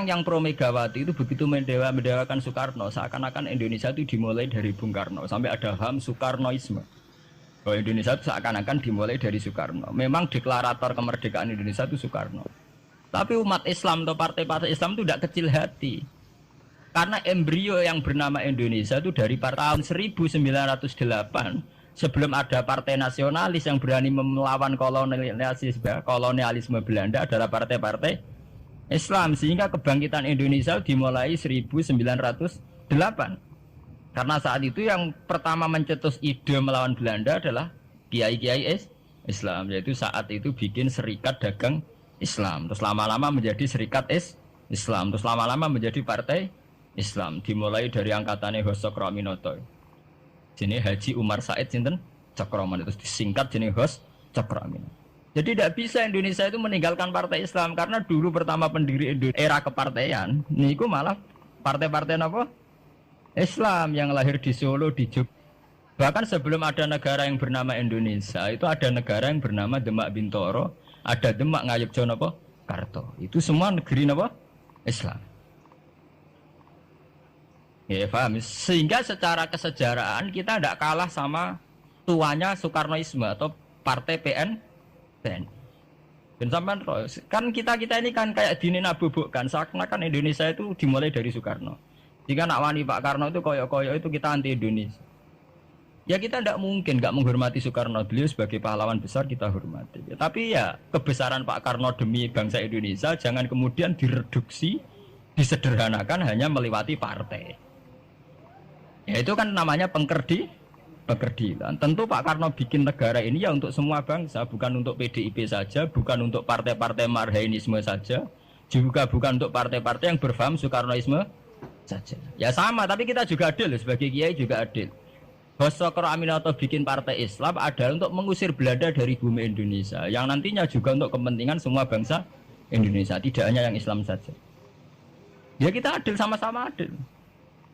orang yang pro Megawati itu begitu mendewakan Soekarno, seakan-akan Indonesia itu dimulai dari Bung Karno, sampai ada ham Soekarnoisme. Bahwa Indonesia itu seakan-akan dimulai dari Soekarno. Memang deklarator kemerdekaan Indonesia itu Soekarno. Tapi umat Islam atau partai-partai Islam itu tidak kecil hati. Karena embrio yang bernama Indonesia itu dari tahun 1908, sebelum ada partai nasionalis yang berani melawan kolonialisme Belanda adalah partai-partai Islam. Sehingga kebangkitan Indonesia dimulai 1908. Karena saat itu yang pertama mencetus ide melawan Belanda adalah kiai-kiai Islam. Yaitu saat itu bikin serikat dagang Islam. Terus lama-lama menjadi serikat Islam. Terus lama-lama menjadi partai Islam. Dimulai dari angkatannya Hos Cokroaminoto. Jenis Haji Umar Said sinten Cokroaminoto, terus disingkat jenis Hos Cokroaminoto. Jadi tidak bisa Indonesia itu meninggalkan partai Islam, karena dulu pertama pendiri era kepartaian niku malah partai-partai apa? Islam yang lahir di Solo, di Jogja. Bahkan sebelum ada negara yang bernama Indonesia, itu ada negara yang bernama Demak Bintoro, ada Demak Ngayogja napa? Karto. Itu semua negeri napa? Islam. Ya paham. Sehingga secara kesejarahan kita tidak kalah sama tuanya Soekarnoisme atau partai PN. Dan sampai kan kita ini kan kayak dinabubukkan seakan-akan Indonesia itu dimulai dari Soekarno. Jika nak wani Pak Karno itu koyok-koyok itu kita anti Indonesia. Ya kita tidak mungkin nggak menghormati Soekarno, beliau sebagai pahlawan besar kita hormati. Ya, tapi ya kebesaran Pak Karno demi bangsa Indonesia jangan kemudian direduksi, disederhanakan hanya melewati partai. Ya itu kan namanya pekerdilan. Tentu Pak Karno bikin negara ini ya untuk semua bangsa, bukan untuk PDIP saja, bukan untuk partai-partai marhainisme saja, juga bukan untuk partai-partai yang berfaham Soekarnoisme saja. Ya sama, tapi kita juga adil sebagai kiai juga adil. Hos Cokroaminoto bikin partai Islam adalah untuk mengusir Belanda dari bumi Indonesia, yang nantinya juga untuk kepentingan semua bangsa Indonesia, tidak hanya yang Islam saja. Ya kita adil, sama-sama adil.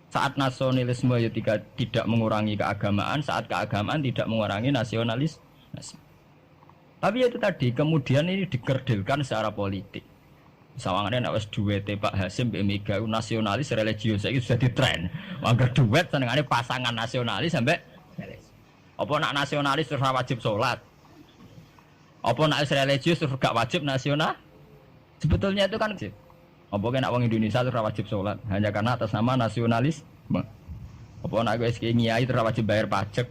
Saat nasionalisme ya tidak mengurangi keagamaan, saat keagamaan tidak mengurangi nasionalis. Tapi itu tadi kemudian ini dikerdilkan secara politik. Sawangannya nak wis duwete Pak Hasim Mbak Mega nasionalis religius itu sudah ditren. Angger duet senengane pasangan nasionalis sampai apa nak nasionalis terus wajib sholat. Apa nak religius terus gak wajib nasional? Sebetulnya itu kan apa kena wong Indonesia terus wajib sholat hanya karena atas nama nasionalis. Apa nak wis kiai terus wajib bayar pajak.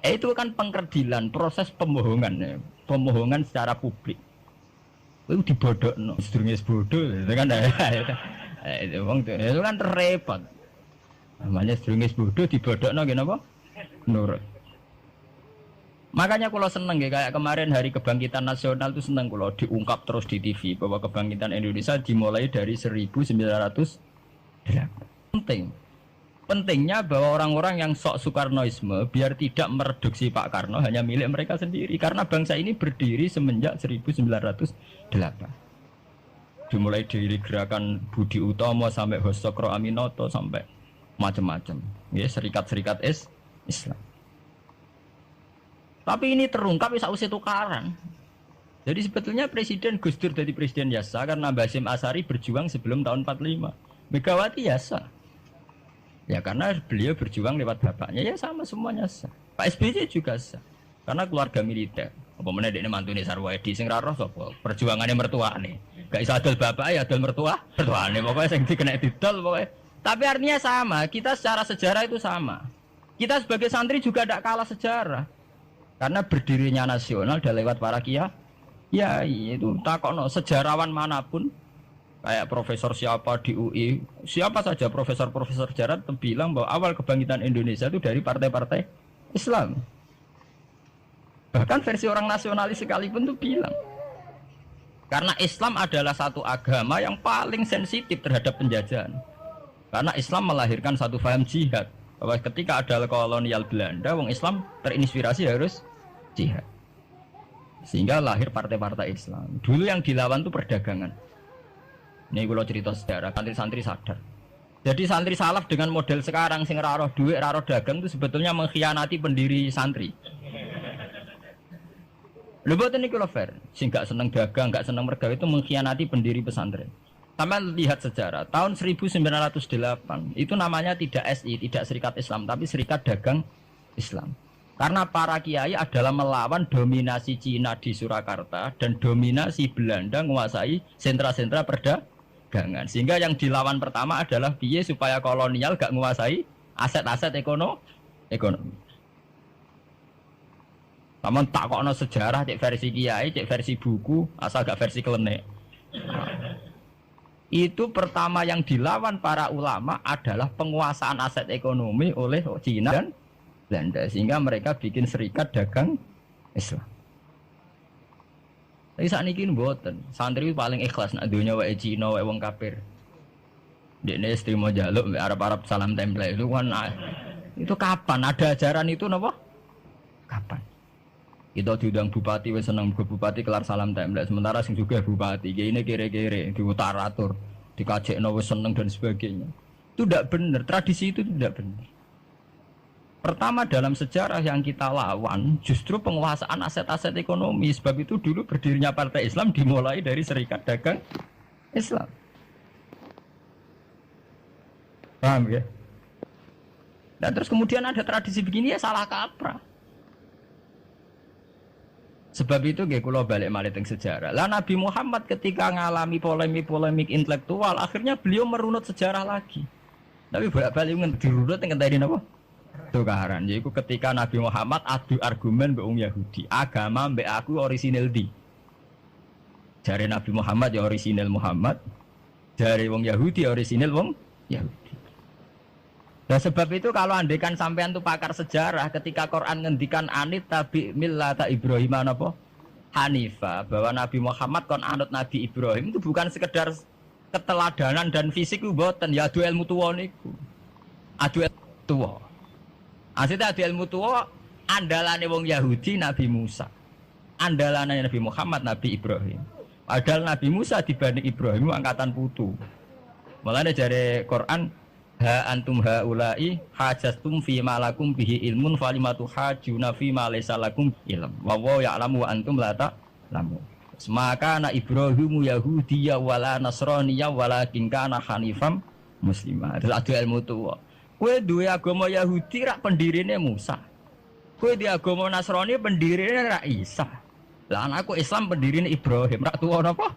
Itu kan pengkerdilan, proses pembohongan ya. Pembohongan secara publik. Itu dibodokno, sedurunge bodoh itu kan itu kan repot. Namanya sedurunge bodoh dibodokno nggih napa? Nurut. Makanya kalau seneng ya, kayak kemarin Hari Kebangkitan Nasional itu seneng kalau diungkap terus di TV bahwa kebangkitan Indonesia dimulai dari 1908. Pentingnya bahwa orang-orang yang sok Soekarnoisme biar tidak mereduksi Pak Karno hanya milik mereka sendiri, karena bangsa ini berdiri semenjak 1908. Dimulai dari gerakan Budi Utomo sampai Hos Cokroaminoto sampai macam-macam ya, serikat-serikat Islam. Tapi ini terungkap sausé tukaran. Jadi sebetulnya Presiden Gus Dur jadi presiden Yasa karena Basim Asari berjuang sebelum tahun 45. Megawati Yasa. Ya karena beliau berjuang lewat bapaknya, ya sama semuanya sah. Pak SBY juga sah. Karena keluarga militer. Apa meneh dekne mantune Sarwedi sing ra roh sapa? Perjuangane mertuane. Gak iso adol bapak ya adol mertuane. Pokoke sing dikena didol pokoke. Tapi artinya sama, kita secara sejarah itu sama. Kita sebagai santri juga tidak kalah sejarah. Karena berdirinya nasional sudah lewat para kiai. Ya itu takokno sejarawan manapun kayak profesor siapa di UI, siapa saja profesor-profesor sejarah bilang bahwa awal kebangkitan Indonesia itu dari partai-partai Islam. Bahkan versi orang nasionalis sekalipun tuh bilang karena Islam adalah satu agama yang paling sensitif terhadap penjajahan. Karena Islam melahirkan satu paham jihad, bahwa ketika ada kolonial Belanda, wong Islam terinspirasi harus jihad. Sehingga lahir partai-partai Islam. Dulu yang dilawan itu perdagangan. Ini kalau cerita sejarah, santri-santri sadar. Jadi santri salaf dengan model sekarang sing ra roh duit, ra roh dagang itu sebetulnya mengkhianati pendiri santri. Lho mboten niku lho fair. Sing gak seneng dagang, gak seneng mergawe itu mengkhianati pendiri pesantren. Sama lihat sejarah, tahun 1908 itu namanya tidak SI, tidak Serikat Islam, tapi Serikat Dagang Islam. Karena para kiai adalah melawan dominasi Cina di Surakarta dan dominasi Belanda menguasai sentra-sentra perdagangan. Sehingga yang dilawan pertama adalah piye supaya kolonial gak menguasai aset-aset ekonomi. Namun tak kokno sejarah, cek versi kiai, cek versi buku, asal gak versi klenek. Itu pertama yang dilawan para ulama adalah penguasaan aset ekonomi oleh Cina dan Belanda, sehingga mereka bikin Serikat Dagang Islam. Tapi saat ini mboten, santri paling ikhlas nak dunia wae Cina wae wong kafir. Dekne istrimo jaluk Arab-Arab salam tempel itu kan itu kapan ada ajaran itu napa? Kapan? Kita diundang bupati wis seneng ke bupati kelar salam tempel, sementara sing juga bupati ini kere-kere diutaratur, dikajekno wis seneng dan sebagainya. Itu tidak benar, tradisi itu tidak benar. Pertama dalam sejarah yang kita lawan justru penguasaan aset-aset ekonomi. Sebab itu dulu berdirinya Partai Islam dimulai dari Serikat Dagang Islam. Paham ya? Dan terus kemudian ada tradisi begini ya salah kaprah. Sebab itu kalau balik malih teng sejarah. Lah Nabi Muhammad ketika ngalami polemik intelektual, akhirnya beliau merunut sejarah lagi. Tapi bolak-balik dirunut ngenteni napa? Tukaran. Yaitu ketika Nabi Muhammad adu argumen mbek wong Yahudi. Agama mbek aku orisinil di. Jare Nabi Muhammad ya orisinil Muhammad. Jare wong Yahudi orisinil wong Yahudi. Nah sebab itu kalau andekan sampean tuh pakar sejarah, ketika Quran ngendikan anit tabi millata Ibrahim apa? Hanifah, bahwa Nabi Muhammad kon anut Nabi Ibrahim itu bukan sekedar keteladanan dan fisik mboten, ya adu ilmu tuwa niku. Adu ilmu tuwa. Asite adu ilmu tuwa andalane wong Yahudi Nabi Musa. Andalane Nabi Muhammad Nabi Ibrahim. Padahal Nabi Musa dibanding Ibrahim angkatan putu. Mulane jare Quran ha antum haula'i hajastum fi ma lakum bihi ilmun falimatu hajuna fi ma laysa lakum ilm wa wa ya'lamu wa antum la ta'lamun. Maka na Ibrahimu Yahudiyya wala Nasraniyya walakin kana hanifam muslimah. Terus ada ilmu tuwa. Kowe duwe agama Yahudi rak pendirine Musa. Kowe di agama Nasrani pendirine rak Isa. Lah anakku Islam pendirine Ibrahim rak tuwa napa?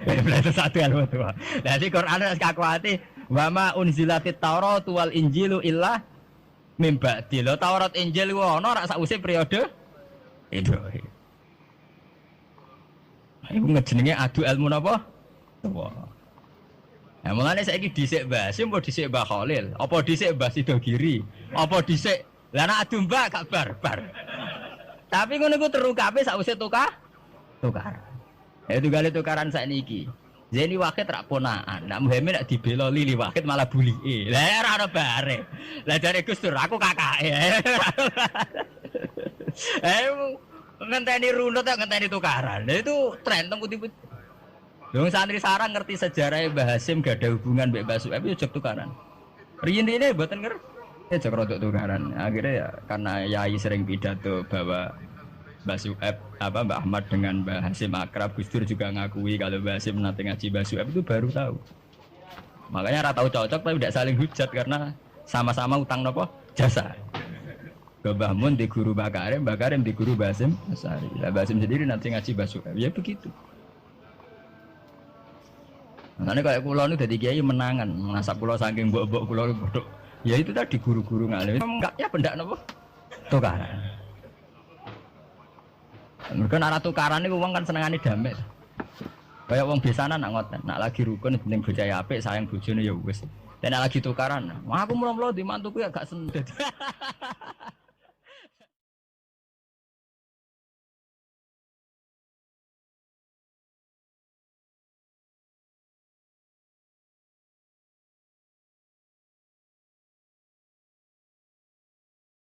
Berarti satu ilmu tuwa. Dadi Quran wis kakuati wa ma unzilatit Taurat wal Injilu illa mim ba'di. Lho Taurat Injil ku ana rak sakwise periode Ibrahim. Iku ngejenenge adu ilmu napa? Tuwa. Nah, mulane saiki dhisik Mbah Sim apa dhisik Mbah Khalil? Apa dhisik Mbah Sidogiri? Apa dhisik lah nek adu Mbah gak barbar. Tapi ngono iku terungkape sakwise tukar. Itu kali tukaran sakniki. Zeni Wahid rak ponaan. Nak Muhammad nak dibela Lili Wahid malah bulike. Lah ora ono bare. Lah jare Gus Dur aku kakake. Ngenteni runut tak ngenteni tukaran. Lah itu tren teng putih-putih. Wong santri sarang ngerti sejarah Mbah Hasim gak ada hubungan mbek Mbah Suhaib yo tukaran. Riyen-riyen mboten ngerti jek rodok tukaran. Akhirnya ya karena yai sering pidato bahwa Mbah Suhaib Mbah Ahmad dengan Mbah Hasim akrab, Gus Dur juga ngakui kalau Mbah Hasim nanti ngaji Mbah Suhaib itu baru tahu. Makanya ora tahu cocok tapi tidak saling hujat karena sama-sama utang nopo jasa. Mbah Mun di guru Mbah Karim di guru Mbah Hasim Asari. Lah Mbah Hasim sendiri nanti ngaji Mbah Suhaib. Ya begitu. Makanya kayak pulau ini dari kiai menangan, ngasap pulau saking mbok-mbok pulau bodoh. Ya itu tadi guru-guru ngalim. Enggaknya benda nopo tukaran. Mereka arah tukaran ini uang kan senengane damai. Kayak uang biasanya nak ngoten, nak lagi rukun penting bocah apik sayang bojone ya wis. Dan nak lagi tukaran, aku mula-mula di mantuku ya gak sendet.